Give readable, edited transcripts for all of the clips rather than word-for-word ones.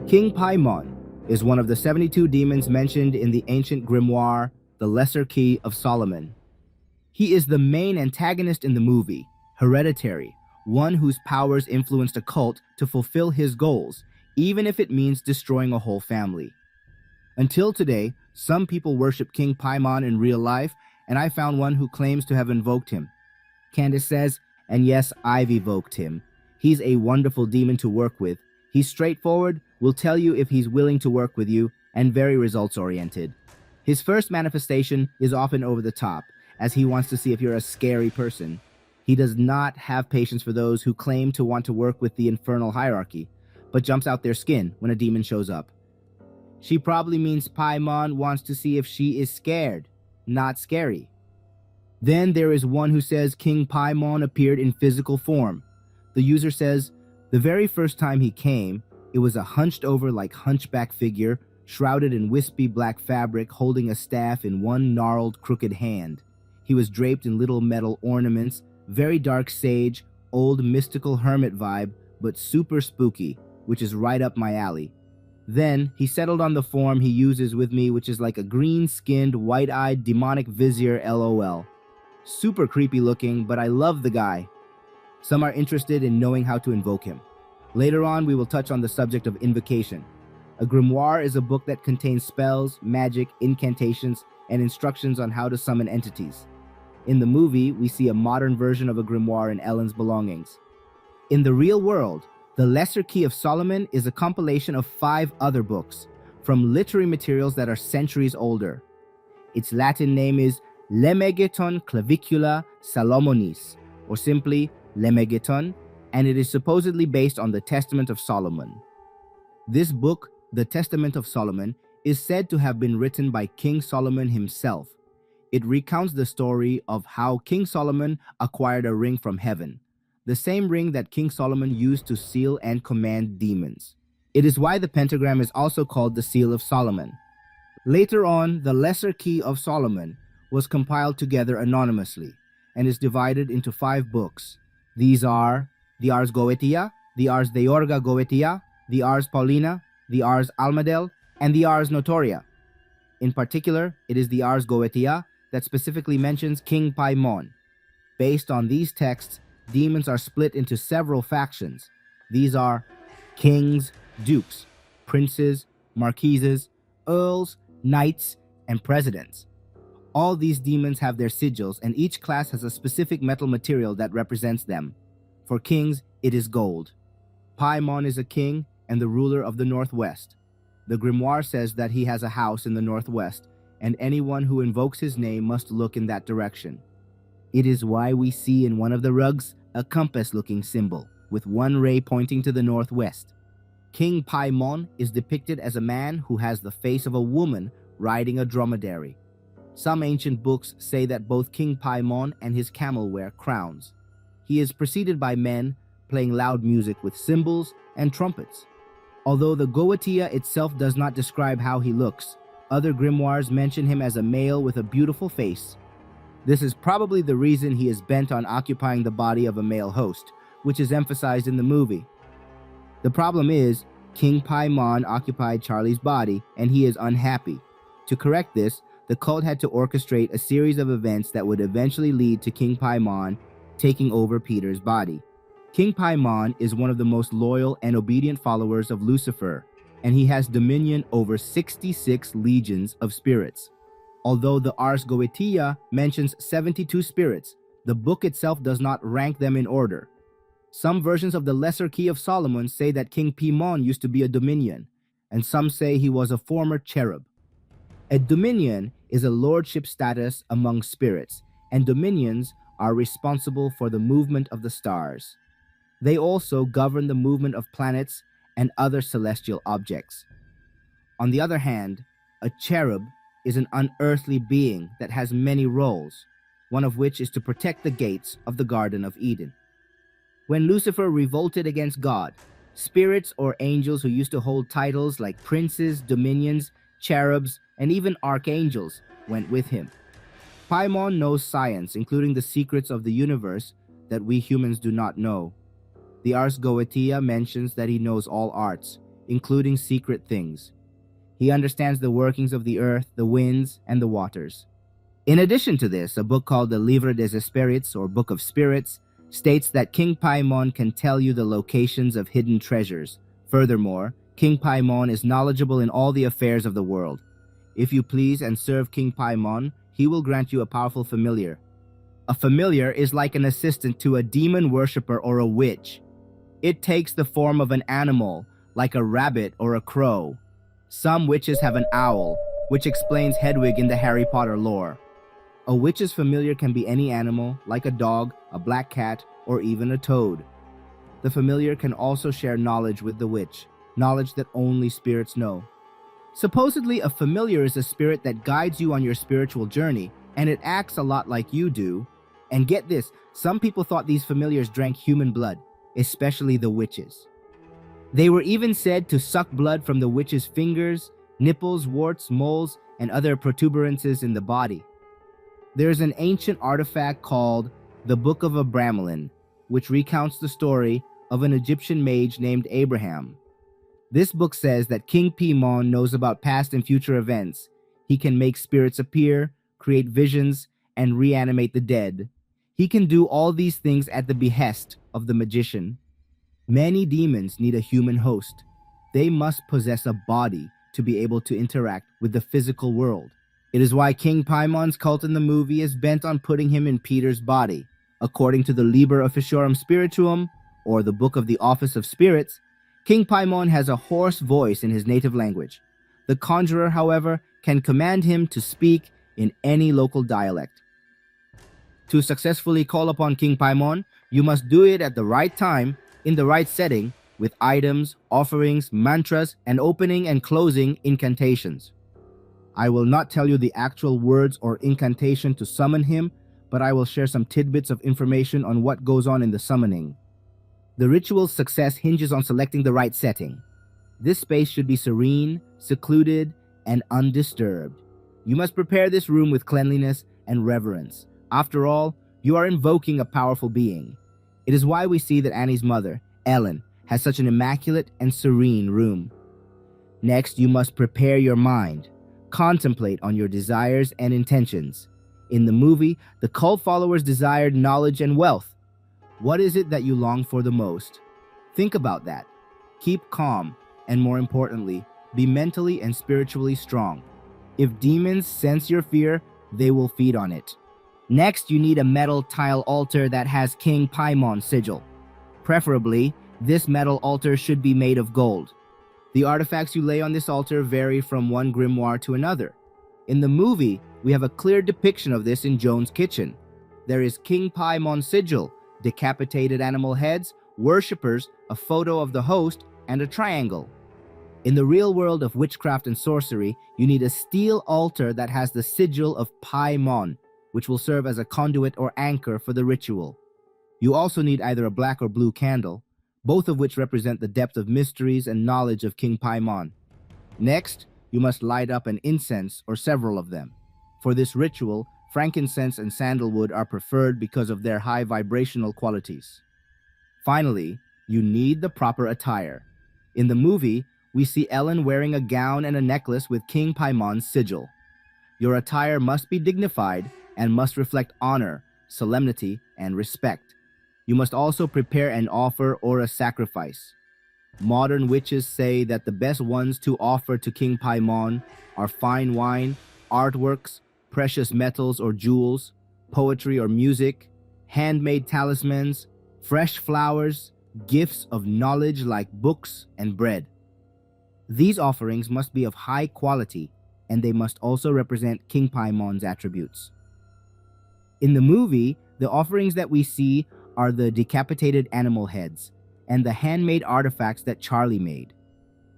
King Paimon is one of the 72 demons mentioned in the ancient grimoire, The Lesser Key of Solomon. He is the main antagonist in the movie, Hereditary, one whose powers influenced a cult to fulfill his goals, even if it means destroying a whole family. Until today, some people worship King Paimon in real life, and I found one who claims to have invoked him. Candace says, and yes, I've evoked him. He's a wonderful demon to work with. He's straightforward, will tell you if he's willing to work with you, and very results-oriented. His first manifestation is often over the top, as he wants to see if you're a scary person. He does not have patience for those who claim to want to work with the infernal hierarchy, but jumps out their skin when a demon shows up. She probably means Paimon wants to see if she is scared, not scary. Then there is one who says King Paimon appeared in physical form. The user says, the very first time he came, it was a hunched over like hunchback figure, shrouded in wispy black fabric, holding a staff in one gnarled, crooked hand. He was draped in little metal ornaments, very dark sage, old mystical hermit vibe, but super spooky, which is right up my alley. Then he settled on the form he uses with me, which is like a green-skinned, white-eyed, demonic vizier LOL. Super creepy looking, but I love the guy. Some are interested in knowing how to invoke him. Later on, we will touch on the subject of invocation. A grimoire is a book that contains spells, magic, incantations, and instructions on how to summon entities. In the movie, we see a modern version of a grimoire in Ellen's belongings. In the real world, The Lesser Key of Solomon is a compilation of 5 other books, from literary materials that are centuries older. Its Latin name is Lemegeton Clavicula Salomonis, or simply Lemegeton, and it is supposedly based on the Testament of Solomon. This book, the Testament of Solomon, is said to have been written by King Solomon himself. It recounts the story of how King Solomon acquired a ring from heaven, the same ring that King Solomon used to seal and command demons. It is why the pentagram is also called the Seal of Solomon. Later on, the Lesser Key of Solomon was compiled together anonymously and is divided into 5 books. These are the Ars Goetia, the Ars Deorga Goetia, the Ars Paulina, the Ars Almadel, and the Ars Notoria. In particular, it is the Ars Goetia that specifically mentions King Paimon. Based on these texts, demons are split into several factions. These are kings, dukes, princes, marquises, earls, knights, and presidents. All these demons have their sigils, and each class has a specific metal material that represents them. For kings, it is gold. Paimon is a king and the ruler of the Northwest. The grimoire says that he has a house in the Northwest, and anyone who invokes his name must look in that direction. It is why we see in one of the rugs a compass-looking symbol, with one ray pointing to the Northwest. King Paimon is depicted as a man who has the face of a woman riding a dromedary. Some ancient books say that both King Paimon and his camel wear crowns. He is preceded by men playing loud music with cymbals and trumpets. Although the Goetia itself does not describe how he looks, other grimoires mention him as a male with a beautiful face. This is probably the reason he is bent on occupying the body of a male host, which is emphasized in the movie. The problem is, King Paimon occupied Charlie's body, and he is unhappy. To correct this, the cult had to orchestrate a series of events that would eventually lead to King Paimon taking over Peter's body. King Paimon is one of the most loyal and obedient followers of Lucifer, and he has dominion over 66 legions of spirits. Although the Ars Goetia mentions 72 spirits, the book itself does not rank them in order. Some versions of the Lesser Key of Solomon say that King Paimon used to be a dominion, and some say he was a former cherub. A dominion is a lordship status among spirits, and dominions are responsible for the movement of the stars. They also govern the movement of planets and other celestial objects. On the other hand, a cherub is an unearthly being that has many roles, one of which is to protect the gates of the Garden of Eden. When Lucifer revolted against God, spirits or angels who used to hold titles like princes, dominions, cherubs, and even archangels went with him. Paimon knows science, including the secrets of the universe that we humans do not know. The Ars Goetia mentions that he knows all arts. including secret things. He understands the workings of the earth, the winds, and the waters. In addition to this, a book called the Livre des Espirites, or Book of Spirits, states that King Paimon can tell you the locations of hidden treasures. Furthermore, King Paimon is knowledgeable in all the affairs of the world. If you please and serve King Paimon, he will grant you a powerful familiar. A familiar is like an assistant to a demon worshipper or a witch. It takes the form of an animal, like a rabbit or a crow. Some witches have an owl, which explains Hedwig in the Harry Potter lore. A witch's familiar can be any animal, like a dog, a black cat, or even a toad. The familiar can also share knowledge with the witch, knowledge that only spirits know. Supposedly, a familiar is a spirit that guides you on your spiritual journey, and it acts a lot like you do. And get this, some people thought these familiars drank human blood, especially the witches. They were even said to suck blood from the witch's fingers, nipples, warts, moles, and other protuberances in the body. There is an ancient artifact called the Book of Abramelin, which recounts the story of an Egyptian mage named Abraham. This book says that King Paimon knows about past and future events. He can make spirits appear, create visions, and reanimate the dead. He can do all these things at the behest of the magician. Many demons need a human host. They must possess a body to be able to interact with the physical world. It is why King Paimon's cult in the movie is bent on putting him in Peter's body. According to the Liber Officiorum Spirituum, or the Book of the Office of Spirits, King Paimon has a hoarse voice in his native language. The conjurer, however, can command him to speak in any local dialect. To successfully call upon King Paimon, you must do it at the right time, in the right setting, with items, offerings, mantras, and opening and closing incantations. I will not tell you the actual words or incantation to summon him, but I will share some tidbits of information on what goes on in the summoning. The ritual's success hinges on selecting the right setting. This space should be serene, secluded, and undisturbed. You must prepare this room with cleanliness and reverence. After all, you are invoking a powerful being. It is why we see that Annie's mother, Ellen, has such an immaculate and serene room. Next, you must prepare your mind. Contemplate on your desires and intentions. In the movie, the cult followers desired knowledge and wealth. What is it that you long for the most? Think about that. Keep calm, and more importantly, be mentally and spiritually strong. If demons sense your fear, they will feed on it. Next, you need a metal tile altar that has King Paimon's sigil. Preferably, this metal altar should be made of gold. The artifacts you lay on this altar vary from one grimoire to another. In the movie, we have a clear depiction of this in Joan's kitchen. There is King Paimon's sigil, decapitated animal heads, worshippers, a photo of the host, and a triangle. In the real world of witchcraft and sorcery, you need a steel altar that has the sigil of Paimon, which will serve as a conduit or anchor for the ritual. You also need either a black or blue candle, both of which represent the depth of mysteries and knowledge of King Paimon. Next, you must light up an incense or several of them. For this ritual, frankincense and sandalwood are preferred because of their high vibrational qualities. Finally, you need the proper attire. In the movie, we see Ellen wearing a gown and a necklace with King Paimon's sigil. Your attire must be dignified and must reflect honor, solemnity, and respect. You must also prepare an offer or a sacrifice. Modern witches say that the best ones to offer to King Paimon are fine wine, artworks, precious metals or jewels, poetry or music, handmade talismans, fresh flowers, gifts of knowledge like books and bread. These offerings must be of high quality, and they must also represent King Paimon's attributes. In the movie, the offerings that we see are the decapitated animal heads and the handmade artifacts that Charlie made.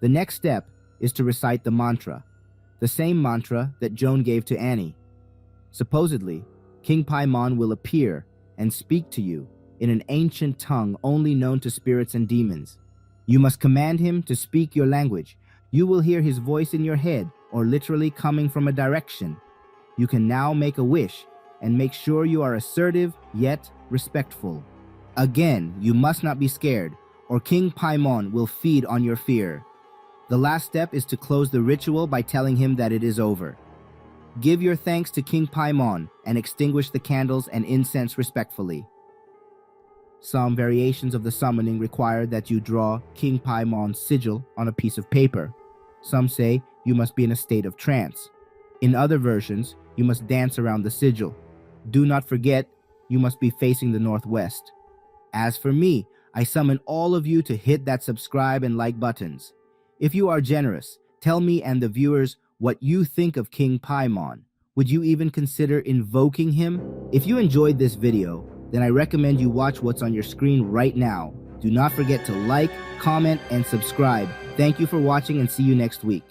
The next step is to recite the mantra, the same mantra that Joan gave to Annie. Supposedly, King Paimon will appear and speak to you in an ancient tongue only known to spirits and demons. You must command him to speak your language. You will hear his voice in your head or literally coming from a direction. You can now make a wish and make sure you are assertive yet respectful. Again, you must not be scared, or King Paimon will feed on your fear. The last step is to close the ritual by telling him that it is over. Give your thanks to King Paimon and extinguish the candles and incense respectfully. Some variations of the summoning require that you draw King Paimon's sigil on a piece of paper. Some say you must be in a state of trance. In other versions, you must dance around the sigil. Do not forget, you must be facing the northwest. As for me, I summon all of you to hit that subscribe and like buttons. If you are generous, tell me and the viewers what you think of King Paimon. Would you even consider invoking him? If you enjoyed this video, then I recommend you watch what's on your screen right now. Do not forget to like, comment, and subscribe. Thank you for watching and see you next week.